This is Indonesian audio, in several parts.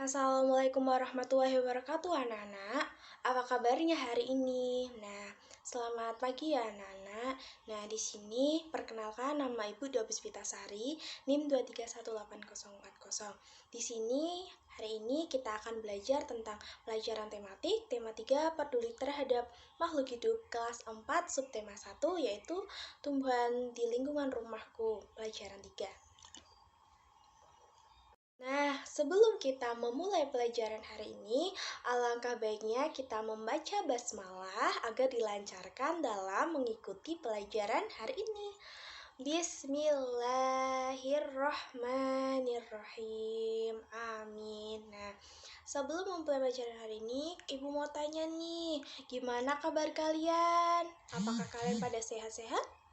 Assalamualaikum warahmatullahi wabarakatuh anak-anak. Apa kabarnya hari ini? Nah, selamat pagi ya anak-anak. Nah, di sini perkenalkan nama Ibu Dwi Puspitasari, NIM 2318040. Di sini hari ini kita akan belajar tentang pelajaran tematik tema 3 peduli terhadap makhluk hidup kelas 4 subtema 1 yaitu tumbuhan di lingkungan rumahku, pelajaran 3. Nah, sebelum kita memulai pelajaran hari ini, alangkah baiknya kita membaca basmalah agar dilancarkan dalam mengikuti pelajaran hari ini. Bismillahirrahmanirrahim. Amin. Nah, sebelum memulai pelajaran hari ini, Ibu mau tanya nih, gimana kabar kalian? Apakah kalian pada sehat-sehat?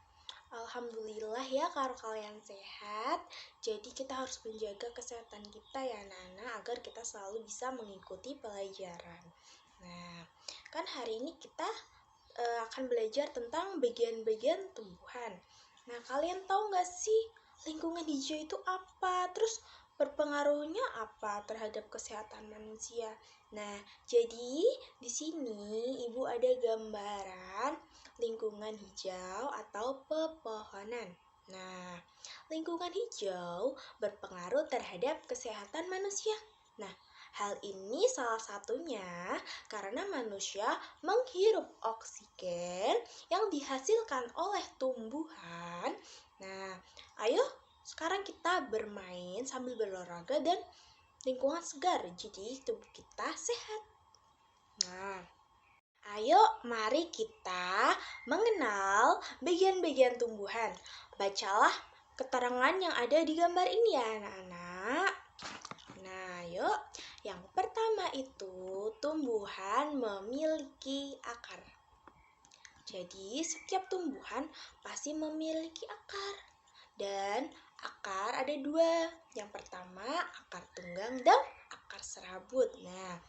Alhamdulillah ya kalau kalian sehat. Jadi kita harus menjaga kesehatan kita ya anak-anak agar kita selalu bisa mengikuti pelajaran. Nah, kan hari ini kita akan belajar tentang bagian-bagian tumbuhan. Nah, kalian tahu nggak sih lingkungan hijau itu apa? Terus berpengaruhnya apa terhadap kesehatan manusia? Nah, jadi di sini Ibu ada gambaran lingkungan hijau atau pepohonan. Nah, lingkungan hijau berpengaruh terhadap kesehatan manusia. Nah, hal ini salah satunya karena manusia menghirup oksigen yang dihasilkan oleh tumbuhan. Nah, ayo sekarang kita bermain sambil berolahraga dan lingkungan segar, jadi tubuh kita sehat. Nah, ayo mari kita mengenal bagian-bagian tumbuhan. Bacalah keterangan yang ada di gambar ini ya anak-anak. Nah, yuk. Yang pertama itu tumbuhan memiliki akar. Jadi setiap tumbuhan pasti memiliki akar. Dan akar ada dua. Yang pertama akar tunggang dan akar serabut. Nah,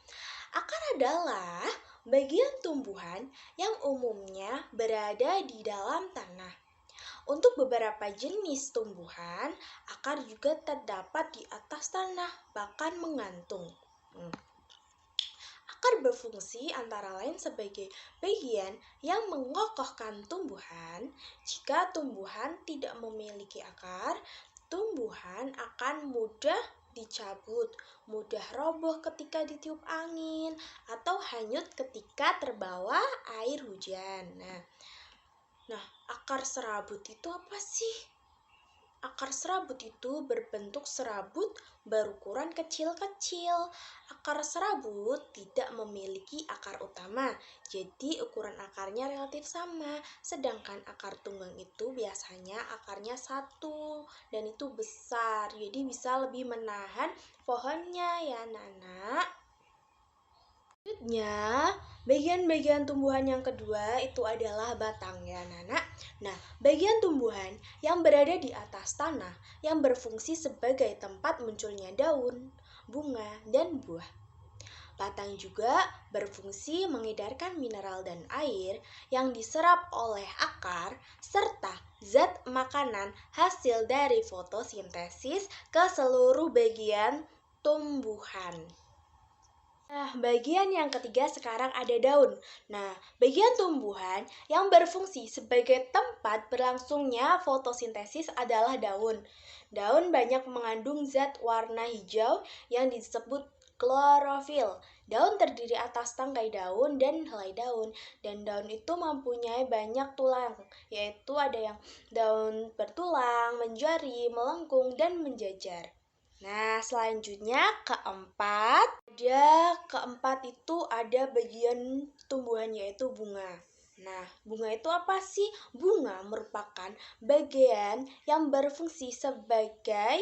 akar adalah bagian tumbuhan yang umumnya berada di dalam tanah. Untuk beberapa jenis tumbuhan, akar juga terdapat di atas tanah, bahkan menggantung. Akar berfungsi antara lain sebagai bagian yang mengokohkan tumbuhan. Jika tumbuhan tidak memiliki akar, tumbuhan akan mudah dicabut, mudah roboh ketika ditiup angin, atau hanyut ketika terbawa air hujan. Nah, akar serabut itu apa sih? Akar serabut itu berbentuk serabut berukuran kecil-kecil. Akar serabut tidak memiliki akar utama, jadi ukuran akarnya relatif sama. Sedangkan akar tunggang itu biasanya akarnya satu dan itu besar, jadi bisa lebih menahan pohonnya ya anak-anak. Selanjutnya, bagian-bagian tumbuhan yang kedua itu adalah batang ya anak-anak. Nah, bagian tumbuhan yang berada di atas tanah yang berfungsi sebagai tempat munculnya daun, bunga, dan buah. Batang juga berfungsi mengedarkan mineral dan air yang diserap oleh akar serta zat makanan hasil dari fotosintesis ke seluruh bagian tumbuhan. Nah, bagian yang ketiga sekarang ada daun. Nah, bagian tumbuhan yang berfungsi sebagai tempat berlangsungnya fotosintesis adalah daun. Daun banyak mengandung zat warna hijau yang disebut klorofil. Daun terdiri atas tangkai daun dan helai daun. Dan daun itu mempunyai banyak tulang, yaitu ada yang daun bertulang, menjari, melengkung, dan menjajar. Nah, selanjutnya keempat itu ada bagian tumbuhan yaitu bunga. Nah, bunga itu apa sih? Bunga merupakan bagian yang berfungsi sebagai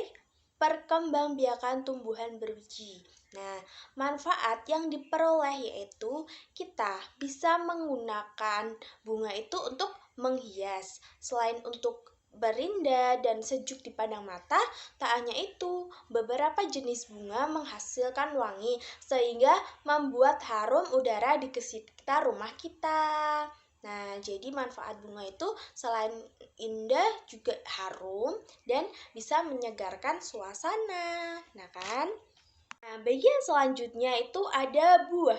perkembangbiakan tumbuhan berbiji. Nah, manfaat yang diperoleh yaitu kita bisa menggunakan bunga itu untuk menghias. Selain untuk berindah dan sejuk dipandang mata, tak hanya itu, beberapa jenis bunga menghasilkan wangi sehingga membuat harum udara di sekitar rumah kita. Nah, jadi manfaat bunga itu selain indah juga harum dan bisa menyegarkan suasana. Nah kan? Nah, bagian selanjutnya itu ada buah.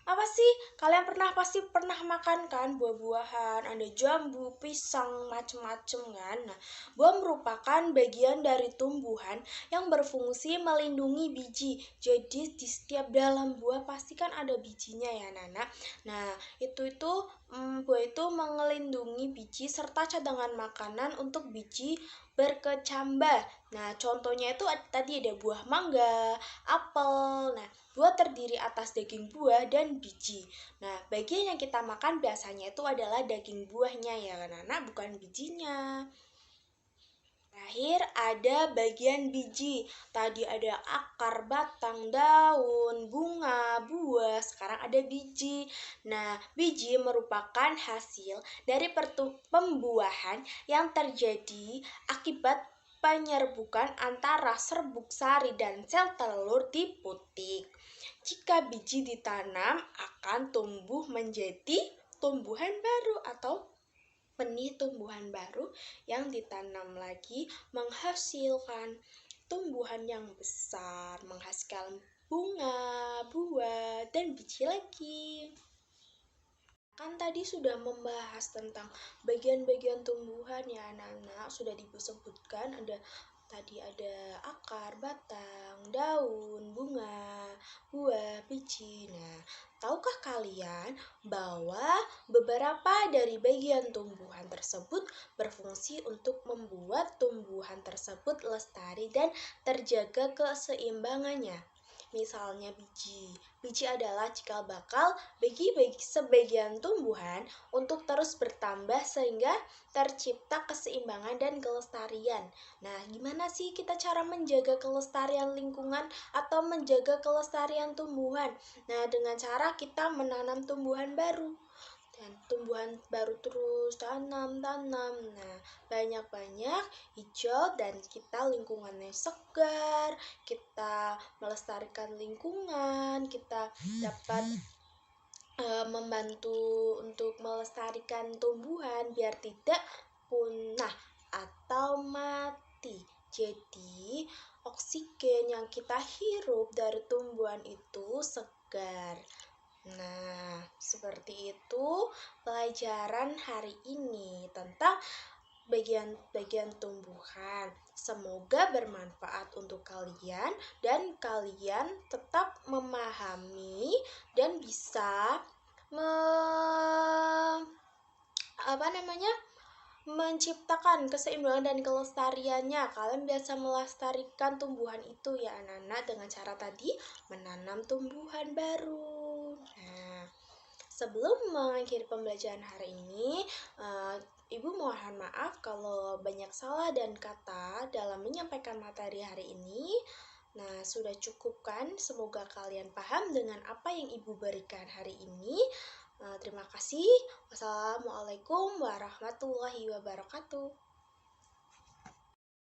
Apa sih? Kalian pasti pernah makan kan buah-buahan, ada jambu, pisang, macem-macem kan. Nah, buah merupakan bagian dari tumbuhan yang berfungsi melindungi biji. Jadi di setiap dalam buah pasti kan ada bijinya ya, Nana. Nah, buah itu melindungi biji serta cadangan makanan untuk biji berkecambah. Nah, contohnya itu tadi ada buah mangga, apel. Nah, buah terdiri atas daging buah dan biji. Nah, bagian yang kita makan biasanya itu adalah daging buahnya ya, karena bukan bijinya. Terakhir ada bagian biji. Tadi ada akar, batang, daun, bunga, buah. Sekarang ada biji. Nah, biji merupakan hasil dari pembuahan yang terjadi akibat penyerbukan antara serbuk sari dan sel telur di putik. Jika biji ditanam akan tumbuh menjadi tumbuhan baru atau benih tumbuhan baru yang ditanam lagi menghasilkan tumbuhan yang besar, menghasilkan bunga, buah, dan biji lagi. Kan tadi sudah membahas tentang bagian-bagian tumbuhan ya anak-anak, sudah disebutkan tadi ada akar, batang, daun, bunga, buah, biji. Nah, tahukah kalian bahwa beberapa dari bagian tumbuhan tersebut berfungsi untuk membuat tumbuhan tersebut lestari dan terjaga keseimbangannya? Misalnya biji. Biji adalah cikal bakal bagi sebagian tumbuhan untuk terus bertambah sehingga tercipta keseimbangan dan kelestarian. Nah, gimana sih kita cara menjaga kelestarian lingkungan atau menjaga kelestarian tumbuhan? Nah, dengan cara kita menanam tumbuhan baru. Dan tumbuhan baru terus tanam. Nah, banyak-banyak hijau dan kita lingkungannya segar, kita melestarikan lingkungan, kita dapat membantu untuk melestarikan tumbuhan biar tidak punah atau mati. Jadi, oksigen yang kita hirup dari tumbuhan itu segar. Nah, seperti itu pelajaran hari ini tentang bagian-bagian tumbuhan. Semoga bermanfaat untuk kalian dan kalian tetap memahami dan bisa menciptakan keseimbangan dan kelestariannya. Kalian biasa melestarikan tumbuhan itu ya anak-anak dengan cara tadi menanam tumbuhan baru. Nah, sebelum mengakhiri pembelajaran hari ini, Ibu mohon maaf kalau banyak salah dan kata dalam menyampaikan materi hari ini. Nah, sudah cukup kan? Semoga kalian paham dengan apa yang Ibu berikan hari ini. Terima kasih. Wassalamualaikum warahmatullahi wabarakatuh.